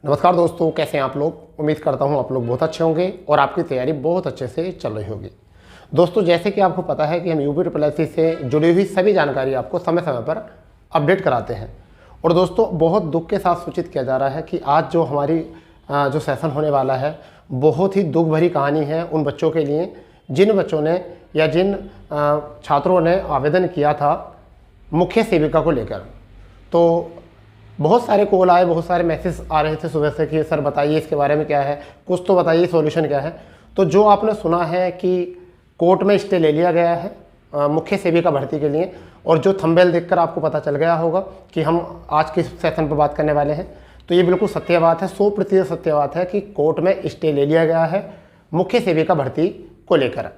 नमस्कार दोस्तों, कैसे हैं आप लोग। उम्मीद करता हूं आप लोग बहुत अच्छे होंगे और आपकी तैयारी बहुत अच्छे से चल रही होगी। दोस्तों, जैसे कि आपको पता है कि हम यूपी ट्रिपल से जुड़ी हुई सभी जानकारी आपको समय समय पर अपडेट कराते हैं। और दोस्तों, बहुत दुख के साथ सूचित किया जा रहा है कि आज जो हमारी जो सेशन होने वाला है, बहुत ही दुख भरी कहानी है उन बच्चों के लिए जिन बच्चों ने या जिन छात्रों ने आवेदन किया था मुख्य सेविका को लेकर। तो बहुत सारे कॉल आए, बहुत सारे मैसेज आ रहे थे सुबह से कि सर बताइए इसके बारे में क्या है, कुछ तो बताइए सॉल्यूशन क्या है। तो जो आपने सुना है कि कोर्ट में स्टे ले लिया गया है मुख्य सेविका भर्ती के लिए, और जो थंबनेल देखकर आपको पता चल गया होगा कि हम आज के सेशन पर बात करने वाले हैं, तो ये बिल्कुल सत्य बात है, 100% सत्य बात है कि कोर्ट में स्टे ले लिया गया है मुख्य सेविका भर्ती को लेकर।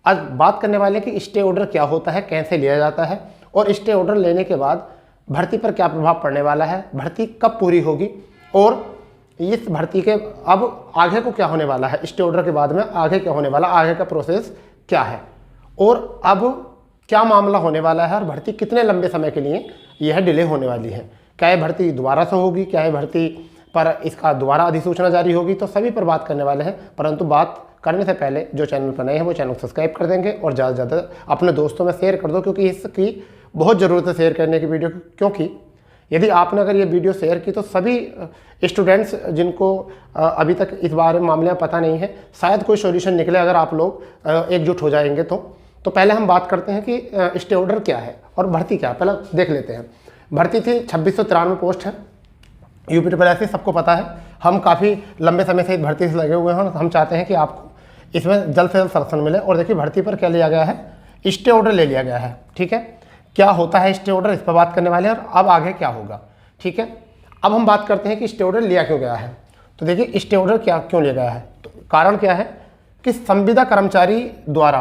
आज बात करने वाले कि स्टे ऑर्डर क्या होता है, कैसे लिया जाता है, और स्टे ऑर्डर लेने के बाद भर्ती पर क्या प्रभाव पड़ने वाला है, भर्ती कब पूरी होगी, और इस भर्ती के अब आगे को क्या होने वाला है, स्टे ऑर्डर के बाद में आगे क्या होने वाला, आगे का प्रोसेस क्या है, और अब क्या मामला होने वाला है, और भर्ती कितने लंबे समय के लिए यह डिले होने वाली है। क्या यह भर्ती दोबारा से होगी, क्या यह भर्ती पर इसका दोबारा अधिसूचना जारी होगी, तो सभी पर बात करने वाले हैं। परंतु बात करने से पहले जो चैनल पर नए हैं वो चैनल सब्सक्राइब कर देंगे और ज़्यादा से ज़्यादा अपने दोस्तों में शेयर कर दो, क्योंकि इसकी बहुत ज़रूरत है शेयर करने की वीडियो। क्योंकि यदि आपने अगर ये वीडियो शेयर की तो सभी स्टूडेंट्स जिनको अभी तक इस बारे में मामले में पता नहीं है, शायद कोई सॉल्यूशन निकले अगर आप लोग एकजुट हो जाएंगे तो पहले हम बात करते हैं कि स्टे ऑर्डर क्या है और भर्ती क्या है। पहले देख लेते हैं। भर्ती थी 2693 पोस्ट है यूपी ट्रिपल एस, सबको पता है। हम काफ़ी लंबे समय से इस भर्ती से लगे हुए हैं और हम चाहते हैं कि आपको इसमें जल्द से जल्द संरक्षण मिले। और देखिए भर्ती पर क्या लिया गया है, स्टे ऑर्डर ले लिया गया है। ठीक है, क्या होता है स्टे ऑर्डर, इस पर बात करने वाले हैं, और अब आगे क्या होगा। ठीक है, अब हम बात करते हैं कि स्टे ऑर्डर लिया क्यों गया है। तो देखिए स्टे ऑर्डर क्यों लिया गया है, तो कारण क्या है कि संविदा कर्मचारी द्वारा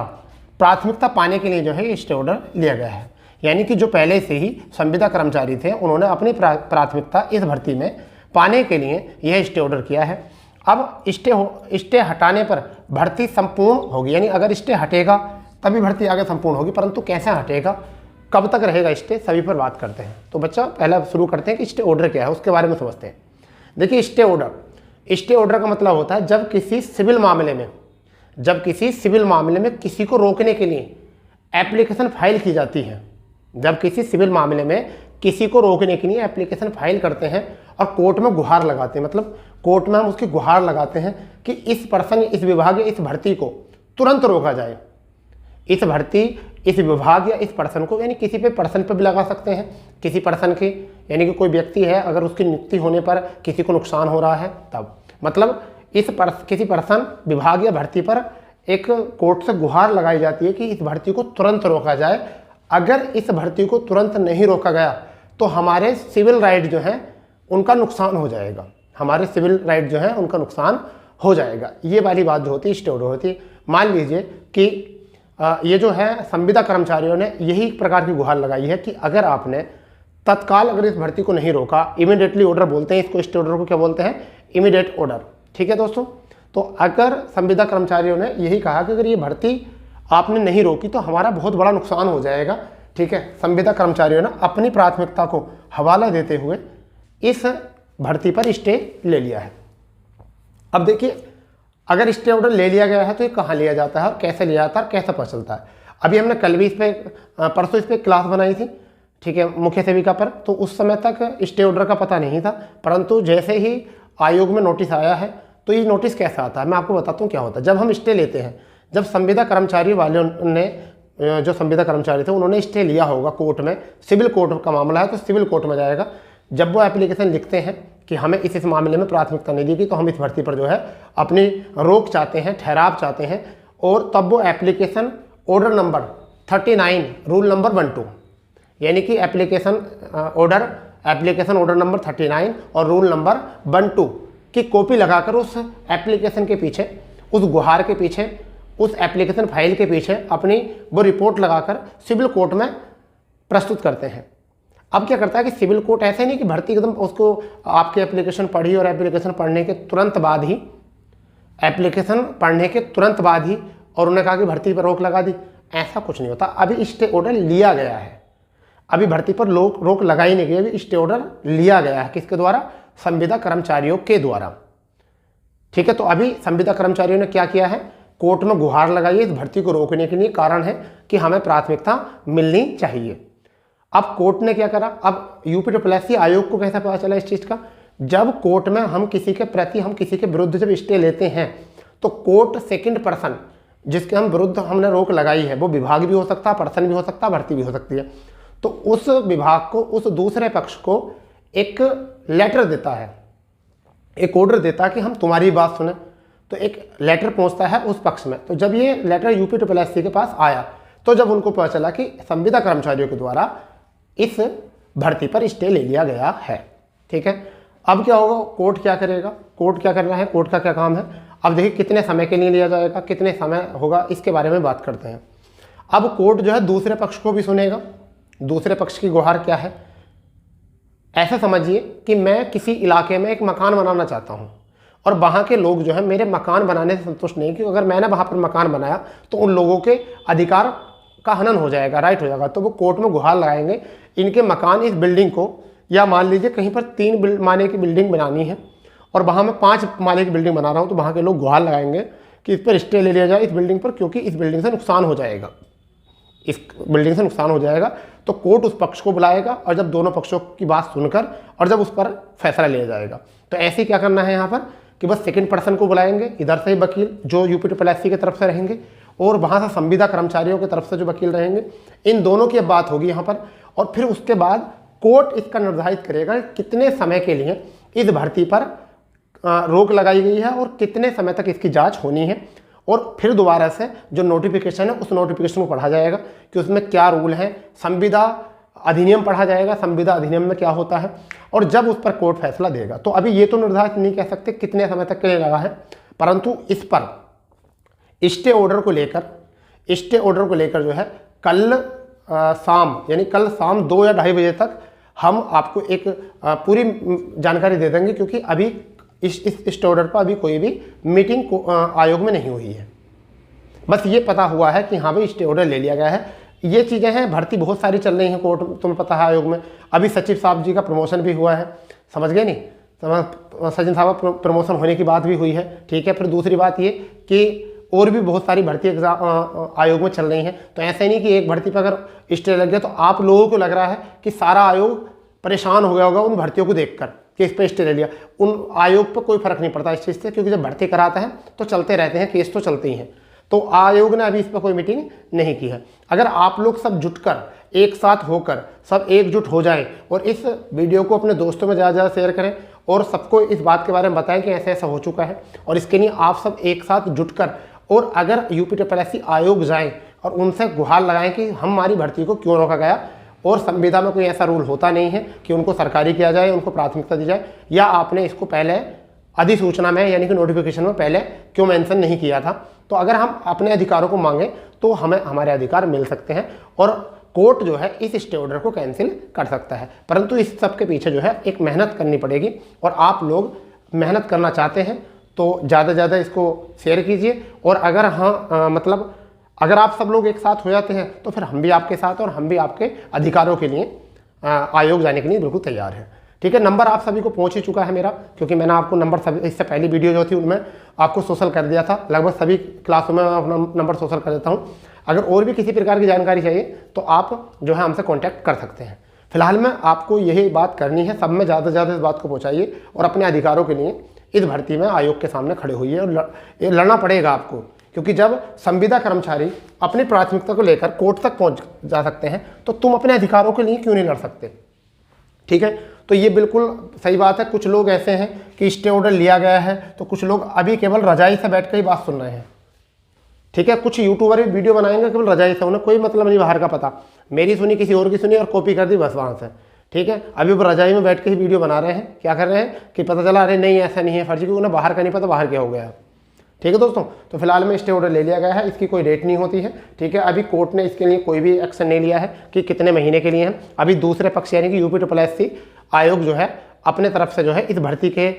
प्राथमिकता पाने के लिए जो है स्टे ऑर्डर लिया गया है। यानी कि जो पहले से ही संविदा कर्मचारी थे उन्होंने अपनी प्राथमिकता इस भर्ती में पाने के लिए यह स्टे ऑर्डर किया है। अब स्टे हटाने पर भर्ती संपूर्ण होगी, यानी अगर स्टे हटेगा तभी भर्ती आगे संपूर्ण होगी। परंतु कैसे हटेगा, कब तक रहेगा स्टे, सभी पर बात करते हैं। तो बच्चा पहले शुरू करते हैं कि स्टे ऑर्डर क्या है, उसके बारे में समझते हैं। देखिए स्टे ऑर्डर का मतलब होता है जब किसी सिविल मामले में किसी को रोकने के लिए एप्लीकेशन फाइल की जाती है। जब किसी सिविल मामले में किसी को रोकने के लिए एप्लीकेशन फाइल करते हैं और कोर्ट में गुहार लगाते हैं, मतलब कोर्ट में हम उसकी गुहार लगाते हैं कि इस पर्सन, इस विभाग या इस भर्ती को तुरंत रोका जाए। इस भर्ती, इस विभाग या इस पर्सन को, यानी किसी पे पर्सन पे भी लगा सकते हैं, किसी पर्सन के, यानी कि कोई व्यक्ति है अगर उसकी नियुक्ति होने पर किसी को नुकसान हो रहा है तब, मतलब किसी पर्सन, विभाग या भर्ती पर एक कोर्ट से गुहार लगाई जाती है कि इस भर्ती को तुरंत रोका जाए। अगर इस भर्ती को तुरंत नहीं रोका गया तो हमारे सिविल राइट जो हैं उनका नुकसान हो जाएगा, ये वाली बात जो होती है स्टे ऑर्डर होती है। मान लीजिए कि ये जो है संविदा कर्मचारियों ने यही प्रकार की गुहार लगाई है कि अगर आपने तत्काल अगर इस भर्ती को नहीं रोका, इमीडिएटली ऑर्डर बोलते हैं इसको, स्टे ऑर्डर को क्या बोलते हैं, इमीडिएट ऑर्डर। ठीक है दोस्तों, तो अगर संविदा कर्मचारियों ने यही कहा कि अगर ये भर्ती आपने नहीं रोकी तो हमारा बहुत बड़ा नुकसान हो जाएगा। ठीक है, संविदा कर्मचारियों ने अपनी प्राथमिकता को हवाला देते हुए इस भर्ती पर स्टे ले लिया है। अब देखिए अगर स्टे ऑर्डर ले लिया गया है तो ये कहाँ लिया जाता है और कैसे लिया जाता है और कैसे पता चलता है। अभी हमने कल भी परसों इस पर क्लास बनाई थी, ठीक है, मुख्य सेविका पर। तो उस समय तक स्टे ऑर्डर का पता नहीं था, परंतु जैसे ही आयोग में नोटिस आया है तो ये नोटिस कैसा आता है मैं आपको बताता हूँ क्या होता है। जब हम स्टे लेते हैं, जब संविदा कर्मचारी वाले ने, जो संविदा कर्मचारी थे उन्होंने स्टे लिया होगा कोर्ट में, सिविल कोर्ट का मामला है तो सिविल कोर्ट में जाएगा। जब वो एप्लीकेशन लिखते हैं कि हमें इस मामले में प्राथमिकता नहीं दी गई तो हम इस भर्ती पर जो है अपनी रोक चाहते हैं, ठहराव चाहते हैं, और तब वो application order number 39 rule number 12, यानी कि एप्लीकेशन ऑर्डर नंबर 39 और रूल नंबर 12 की कॉपी लगाकर उस एप्लीकेशन के पीछे, उस गुहार के पीछे, उस एप्लीकेशन फाइल के पीछे अपनी वो रिपोर्ट लगाकर सिविल कोर्ट में प्रस्तुत करते हैं। अब क्या करता है कि सिविल कोर्ट ऐसे नहीं कि भर्ती एकदम उसको आपकी एप्लीकेशन पढ़ी और एप्लीकेशन पढ़ने के तुरंत बाद ही और उन्होंने कहा कि भर्ती पर रोक लगा दी, ऐसा कुछ नहीं होता। अभी स्टे ऑर्डर लिया गया है, अभी भर्ती पर रोक लगाई नहीं गई, अभी स्टे ऑर्डर लिया गया है। किसके द्वारा, संविदा कर्मचारियों के द्वारा। ठीक है, तो अभी संविदा कर्मचारियों ने क्या किया है, कोर्ट में गुहार लगाई है इस भर्ती को रोकने के लिए। कारण है कि हमें प्राथमिकता मिलनी चाहिए। अब कोर्ट ने क्या करा, अब यूपीएससी आयोग को कैसा पता चला इस चीज का, जब कोर्ट में हम किसी के प्रति, हम किसी के विरुद्ध जब स्टे लेते हैं तो कोर्ट सेकंड पर्सन जिसके हम विरुद्ध हमने रोक लगाई है, वो विभाग भी हो सकता है, पर्सन भी हो सकता है, भर्ती भी हो सकती है, तो उस विभाग को, उस दूसरे पक्ष को एक लेटर देता है, एक ऑर्डर देता है कि हम तुम्हारी बात सुने। तो एक लेटर पहुंचता है उस पक्ष में। तो जब ये लेटर यूपीएससी के पास आया तो जब उनको पता चला कि संविदा कर्मचारियों के द्वारा इस भर्ती पर स्टे ले लिया गया है। ठीक है, अब क्या होगा, कोर्ट क्या करेगा, कोर्ट क्या करना है, कोर्ट का क्या काम है। अब देखिए कितने समय के लिए लिया जाएगा, कितने समय होगा, इसके बारे में बात करते हैं। अब कोर्ट जो है दूसरे पक्ष को भी सुनेगा। दूसरे पक्ष की गुहार क्या है, ऐसा समझिए कि मैं किसी इलाके में एक मकान बनाना चाहता हूं और वहां के लोग जो है मेरे मकान बनाने से संतुष्ट नहीं, क्योंकि अगर मैंने वहां पर मकान बनाया तो उन लोगों के अधिकार का हनन हो जाएगा, राइट हो जाएगा। तो वो कोर्ट में गुहार लगाएंगे, इनके मकान, इस बिल्डिंग को, या मान लीजिए कहीं पर 3 माले की बिल्डिंग बनानी है और वहाँ मैं 5 माले की बिल्डिंग बना रहा हूँ, तो वहाँ के लोग गुहार लगाएंगे कि इस पर स्टे ले लिया जाए इस बिल्डिंग पर, क्योंकि इस बिल्डिंग से नुकसान हो जाएगा, इस बिल्डिंग से नुकसान हो जाएगा। तो कोर्ट उस पक्ष को बुलाएगा और जब दोनों पक्षों की बात सुनकर और जब उस पर फैसला लिया जाएगा, तो ऐसे क्या करना है यहाँ पर कि बस सेकंड पर्सन को बुलाएंगे, इधर से ही वकील जो यूपीएससी की तरफ से रहेंगे और वहाँ से संविदा कर्मचारियों की तरफ से जो वकील रहेंगे, इन दोनों की अब बात होगी यहाँ पर। और फिर उसके बाद कोर्ट इसका निर्धारित करेगा कितने समय के लिए इस भर्ती पर रोक लगाई गई है और कितने समय तक इसकी जांच होनी है। और फिर दोबारा से जो नोटिफिकेशन है उस नोटिफिकेशन को पढ़ा जाएगा कि उसमें क्या रूल है, संविदा अधिनियम पढ़ा जाएगा, संविदा अधिनियम में क्या होता है, और जब उस पर कोर्ट फैसला देगा। तो अभी ये तो निर्धारित नहीं कह सकते कितने समय तक के लिए लगा है, परंतु इस पर स्टे ऑर्डर को लेकर जो है कल शाम, यानी कल शाम 2 या 2:30 बजे तक हम आपको एक पूरी जानकारी दे देंगे, क्योंकि अभी इस स्टे ऑर्डर पर अभी कोई भी मीटिंग आयोग में नहीं हुई है। बस ये पता हुआ है कि हाँ भाई स्टे ऑर्डर ले लिया गया है। ये चीज़ें हैं, भर्ती बहुत सारी चल रही हैं कोर्ट, तुम्हें पता है आयोग में। अभी सचिव साहब जी का प्रमोशन भी हुआ है, समझ गए नहीं, सचिन साहब प्रमोशन होने की बात भी हुई है। ठीक है, फिर दूसरी बात ये कि और भी बहुत सारी भर्ती एग्जाम आयोग में चल रही हैं। तो ऐसे नहीं कि एक भर्ती पर अगर स्टे लग गया तो आप लोगों को लग रहा है कि सारा आयोग परेशान हो गया होगा उन भर्तियों को देखकर कि इस पर स्टे ले लिया। उन आयोग पर कोई फर्क नहीं पड़ता इस चीज़ से, क्योंकि जब भर्ती कराता है तो चलते रहते हैं, केस तो चलते ही हैं। तो आयोग ने अभी इस पर कोई मीटिंग नहीं की है। अगर आप लोग सब जुटकर, एक साथ होकर, सब एकजुट हो जाएं और इस वीडियो को अपने दोस्तों में ज़्यादा ज़्यादा शेयर करें और सबको इस बात के बारे में बताएं कि ऐसा ऐसा हो चुका है, और इसके लिए आप सब एक साथ जुटकर, और अगर यूपीएससी आयोग जाएं और उनसे गुहार लगाएं कि हमारी भर्ती को क्यों रोका गया, और संविदा में कोई ऐसा रूल होता नहीं है कि उनको सरकारी किया जाए, उनको प्राथमिकता दी जाए, या आपने इसको पहले अधिसूचना में यानी कि नोटिफिकेशन में पहले क्यों मेंशन नहीं किया था। तो अगर हम अपने अधिकारों को मांगें तो हमें हमारे अधिकार मिल सकते हैं और कोर्ट जो है इस स्टे ऑर्डर को कैंसिल कर सकता है। परंतु इस सब के पीछे जो है एक मेहनत करनी पड़ेगी, और आप लोग मेहनत करना चाहते हैं तो ज़्यादा से ज़्यादा इसको शेयर कीजिए। और अगर मतलब अगर आप सब लोग एक साथ हो जाते हैं तो फिर हम भी आपके साथ और हम भी आपके अधिकारों के लिए आयोग जाने के लिए बिल्कुल तैयार हैं। ठीक है, नंबर आप सभी को पहुंच ही चुका है मेरा, क्योंकि मैंने आपको नंबर सभी, इससे पहली वीडियो जो थी उनमें आपको सोशल कर दिया था। लगभग सभी क्लासों में मैं अपना नंबर सोशल कर देता हूँ। अगर और भी किसी प्रकार की जानकारी चाहिए तो आप जो है हमसे कॉन्टैक्ट कर सकते हैं। फिलहाल में आपको यही बात करनी है, सब में ज़्यादा से ज़्यादा इस बात को पहुँचाइए और अपने अधिकारों के लिए इस भर्ती में आयोग के सामने खड़े होइए। और ये लड़ना पड़ेगा आपको, क्योंकि जब संविदा कर्मचारी अपनी प्राथमिकता को लेकर कोर्ट तक पहुंच जा सकते हैं तो तुम अपने अधिकारों के लिए क्यों नहीं लड़ सकते। ठीक है, तो ये बिल्कुल सही बात है। कुछ लोग ऐसे हैं कि स्टे ऑर्डर लिया गया है तो कुछ लोग अभी केवल रजाई से बैठ कर ही बात सुन रहे हैं। ठीक है, कुछ यूट्यूबर भी वीडियो बनाएंगे केवल रजाई से, उन्हें कोई मतलब नहीं बाहर का पता, मेरी सुनी किसी और की सुनी और कॉपी कर दी बस वहाँ से। ठीक है, अभी वो रजाई में बैठ के ही वीडियो बना रहे हैं, क्या कर रहे हैं कि पता चला अरे नहीं ऐसा नहीं है फर्जी, क्योंकि उन्हें बाहर का नहीं पता बाहर क्या हो गया। ठीक है दोस्तों, तो फिलहाल में स्टे ऑर्डर ले लिया गया है, इसकी कोई डेट नहीं होती है। ठीक है, अभी कोर्ट ने इसके लिए कोई भी एक्शन नहीं लिया है कि कितने महीने के लिए है। अभी दूसरे पक्ष यानी कि यूपीएससी आयोग जो है अपने तरफ से जो है इस भर्ती के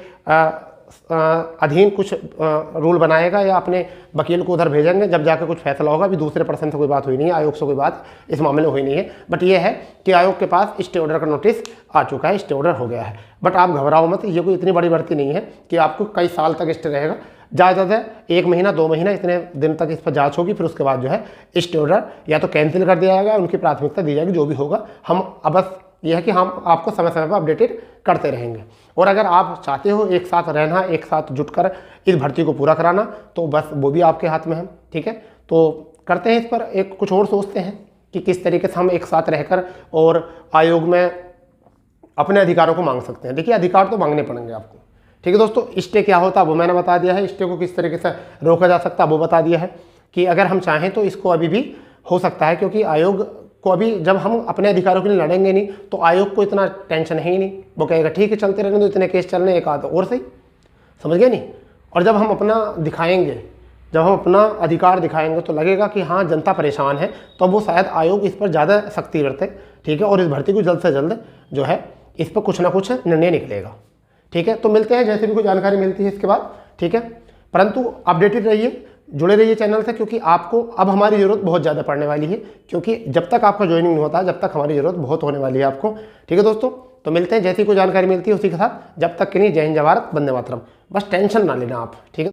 अधीन कुछ रूल बनाएगा या अपने वकील को उधर भेजेंगे, जब जाकर कुछ फैसला होगा। अभी दूसरे पर्सन से कोई बात हुई नहीं है, आयोग से कोई बात इस मामले में हुई नहीं है। बट ये है कि आयोग के पास स्टे ऑर्डर का नोटिस आ चुका है, स्टे ऑर्डर हो गया है। बट आप घबराओ मत, ये कोई इतनी बड़ी भर्ती नहीं है कि आपको कई साल तक स्टे रहेगा। ज़्यादा 1 महीना 2 महीना इतने दिन तक इस पर जाँच होगी, फिर उसके बाद जो है स्टे ऑर्डर या तो कैंसिल कर दिया जाएगा, उनकी प्राथमिकता दी जाएगी, जो भी होगा। हम अब बस यह है कि हम आपको समय समय पर अपडेटेड करते रहेंगे। और अगर आप चाहते हो एक साथ रहना, एक साथ जुटकर इस भर्ती को पूरा कराना, तो बस वो भी आपके हाथ में है। ठीक है, तो करते हैं इस पर एक कुछ और सोचते हैं कि किस तरीके से हम एक साथ रहकर और आयोग में अपने अधिकारों को मांग सकते हैं। देखिए, अधिकार तो मांगने पड़ेंगे आपको। ठीक है दोस्तों, स्टे क्या होता है वो मैंने बता दिया है, स्टे को किस तरीके से रोका जा सकता है वो बता दिया है कि अगर हम चाहें तो इसको अभी भी हो सकता है, क्योंकि आयोग को अभी जब हम अपने अधिकारों के लिए लड़ेंगे नहीं तो आयोग को इतना टेंशन है ही नहीं। वो कहेगा ठीक है चलते रहने दो, इतने केस चल रहे हैं, एक आध और सही, समझ गए नहीं। और जब हम अपना दिखाएंगे, जब हम अपना अधिकार दिखाएंगे तो लगेगा कि हाँ जनता परेशान है, तो वो शायद आयोग इस पर ज़्यादा सख्ती बरते। ठीक है, और इस भर्ती को जल्द से जल्द जो है इस पर कुछ ना कुछ निर्णय निकलेगा। ठीक है, तो मिलते हैं जैसे भी कोई जानकारी मिलती है इसके बाद। ठीक है, परंतु अपडेटेड रहिए, जुड़े रहिए चैनल से, क्योंकि आपको अब हमारी ज़रूरत बहुत ज़्यादा पड़ने वाली है, क्योंकि जब तक आपका ज्वाइनिंग नहीं होता जब तक हमारी ज़रूरत बहुत होने वाली है आपको। ठीक है दोस्तों, तो मिलते हैं जैसी कोई जानकारी मिलती है उसी के साथ। जब तक के लिए जय हिंद, जय भारत, वंदे मातरम। बस टेंशन ना लेना आप। ठीक है।